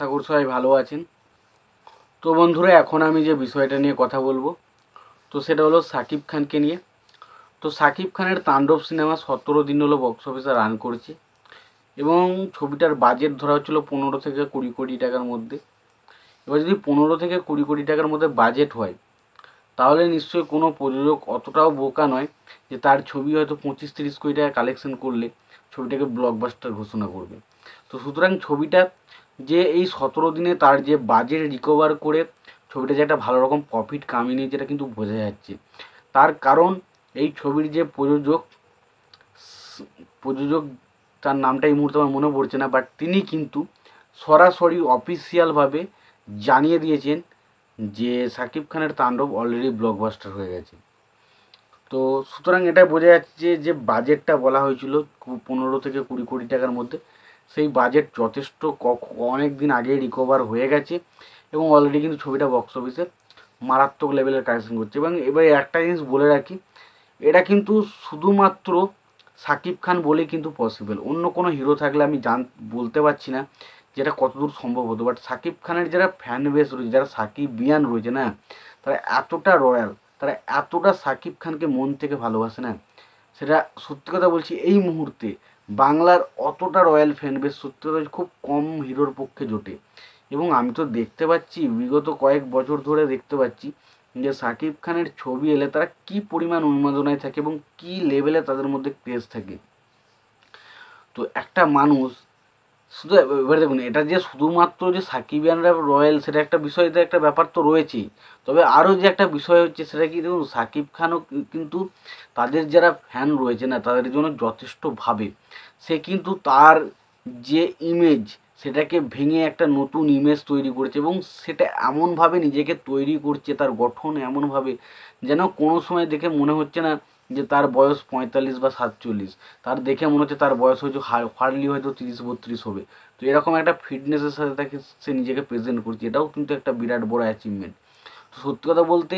আশা করি সবাই ভালো আছেন। তো বন্ধুরা, এখন আমি যে বিষয়টা নিয়ে কথা বলবো তো সেটা হলো শাকিব খানকে নিয়ে। তো শাকিব খানের তাণ্ডব সিনেমা 17 দিন হলো বক্স অফিসে রান করেছে এবং ছবিটার বাজেট ধরা হচ্ছিল 15 থেকে 20 কোটি টাকার মধ্যে। এবার যদি 15 থেকে 20 কোটি টাকার মধ্যে বাজেট হয় তাহলে নিশ্চয়ই কোনো প্রযোজক অতটাও বোকা নয় যে তার ছবি হয়তো 25-30 কোটি টাকা কালেকশন করলে ছবিটাকে ব্লকবাস্টার ঘোষণা করবে। তো সুতরাং ছবিটা যে এই 17 দিনে তার যে বাজেট রিকভার করে ছবিটা যে একটা ভালো রকম প্রফিট কামিয়ে নিয়েছে এটা কিন্তু বোঝা যাচ্ছে। তার কারণ এই ছবির যে প্রযোজক তার নামটা এই মুহূর্তে আমার মনে পড়ছে না, বাট তিনি কিন্তু সরাসরি অফিসিয়ালভাবে জানিয়ে দিয়েছেন যে শাকিব খানের তাণ্ডব অলরেডি ব্লকবাস্টার হয়ে গেছে। তো সুতরাং এটা বোঝা যাচ্ছে যে বাজেটটা বলা হয়েছিল 15 থেকে 20 কোটি টাকার মধ্যে, সেই বাজেট যথেষ্ট অনেক দিন আগে রিকভার হয়ে গেছে এবং অলরেডি কিন্তু ছবিটা বক্স অফিসে মারাত্মক লেভেলের কালেকশন করছে। এবং এবার একটা জিনিস বলে রাখি, এটা কিন্তু শুধুমাত্র শাকিব খান বলেই কিন্তু পসিবল। অন্য কোনো হিরো থাকলে আমি বলতে পারছি না যেটা কতদূর সম্ভব হতো, বাট শাকিব খানের যারা ফ্যান বেস রয়েছে, যারা সাকিবিয়ান রয়েছে না, তারা এতটা রয়্যাল, তারা এতটা শাকিব খানকে মন থেকে ভালোবাসে না, সেটা সত্যি কথা বলছি এই মুহূর্তে বাংলার অতটা রয়্যাল ফ্যান বেস সত্যি কথা খুব কম হিরোর পক্ষে জোটে। এবং আমি তো দেখতে পাচ্ছি বিগত কয়েক বছর ধরে দেখতে পাচ্ছি যে শাকিব খানের ছবি এলে তারা কি পরিমাণ উন্মাদনায় থাকে এবং কি লেভেলে তাদের মধ্যে ক্রেজ থাকে। তো একটা মানুষ শুধু এবারে দেখুন, এটা যে শুধুমাত্র যে সাকিবিয়ানরা রয়্যাল সেটা একটা বিষয়, একটা ব্যাপার তো রয়েছেই, তবে আরও যে একটা বিষয় হচ্ছে সেটা কি দেখুন, সাকিব খানও কিন্তু তাদের যারা ফ্যান রয়েছে না তাদের জন্য যথেষ্ট ভাবে। সে কিন্তু তার যে ইমেজ সেটাকে ভেঙে একটা নতুন ইমেজ তৈরি করেছে এবং সেটা এমনভাবে নিজেকে তৈরি করছে, তার গঠন এমনভাবে যেন কোনো সময় দেখে মনে হচ্ছে না যে তার বয়স 45 বা 47, তার দেখে মনে হচ্ছে তার বয়স হয়তো হার্ডলি হয়তো 30-32 হবে। তো এরকম একটা ফিটনেসের সাথে তাকে সে নিজেকে প্রেজেন্ট করছে, এটাও কিন্তু একটা বিরাট বড় অ্যাচিভমেন্ট। তো সত্যি কথা বলতে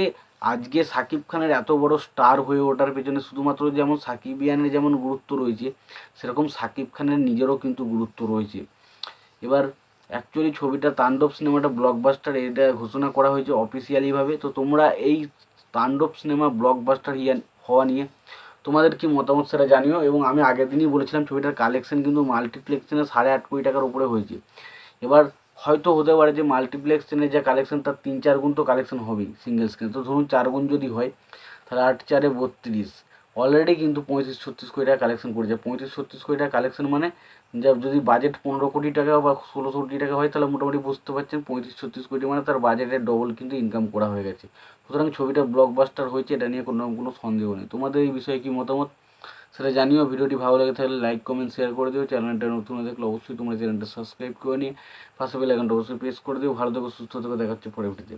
আজকে শাকিব খানের এত বড় স্টার হয়ে ওঠার পেছনে শুধুমাত্র যেমন সাকিবিয়ানের যেমন গুরুত্ব রয়েছে, সেরকম শাকিব খানের নিজেরও কিন্তু গুরুত্ব রয়েছে। এবার অ্যাকচুয়ালি ছবিটা তাণ্ডব সিনেমাটা ব্লকবাস্টার এটা ঘোষণা করা হয়েছে অফিসিয়ালিভাবে। তো তোমরা এই তাণ্ডব সিনেমা ব্লকবাস্টার হওয়া নিয়ে তোমাদের কি মতামত সেটা জানিও। এবং আমি আগের দিনই বলেছিলাম ছবিটার কালেকশন কিন্তু মাল্টিপ্লেক্সে 8.5 কোটি টাকার উপরে হয়েছে। এবার হয়তো হতে পারে যে মাল্টিপ্লেক্স ট্রেনের যা কালেকশন তার 3-4 গুণ তো কালেকশন হবেই সিঙ্গেল স্ক্রিনে। তো ধরুন 4 গুণ যদি হয় তাহলে 8×4 = 32, অলরেডি কিন্তু 35-36 কোটি টাকা কালেকশন করেছে। 35-36 কোটি টাকা কালেকশন মানে যা যদি বাজেট 15 কোটি টাকা বা 16 কোটি টাকা হয় তাহলে মোটামুটি বুঝতে পারছেন 35-36 কোটি মানে তার বাজেটের ডবল কিন্তু ইনকাম করা হয়ে গেছে। সুতরাং ছবিটা ব্লকবাস্টার হয়েছে, এটা নিয়ে কোনো সন্দেহ নেই। তোমাদের এই বিষয়ে কি মতামত সেটা জানিও। ভিডিওটি ভালো লাগে তাহলে লাইক কমেন্ট শেয়ার করে দিও। চ্যানেলটা নতুন হয়ে থাকলে অবশ্যই তোমরা চ্যানেলটা সাবস্ক্রাইব করে নিয়ে পাশে বেল আইকনটা অবশ্যই প্রেস করে দিও। ভালো থেকো, সুস্থ থেকো, দেখা হচ্ছে পরে ভিডিওতে।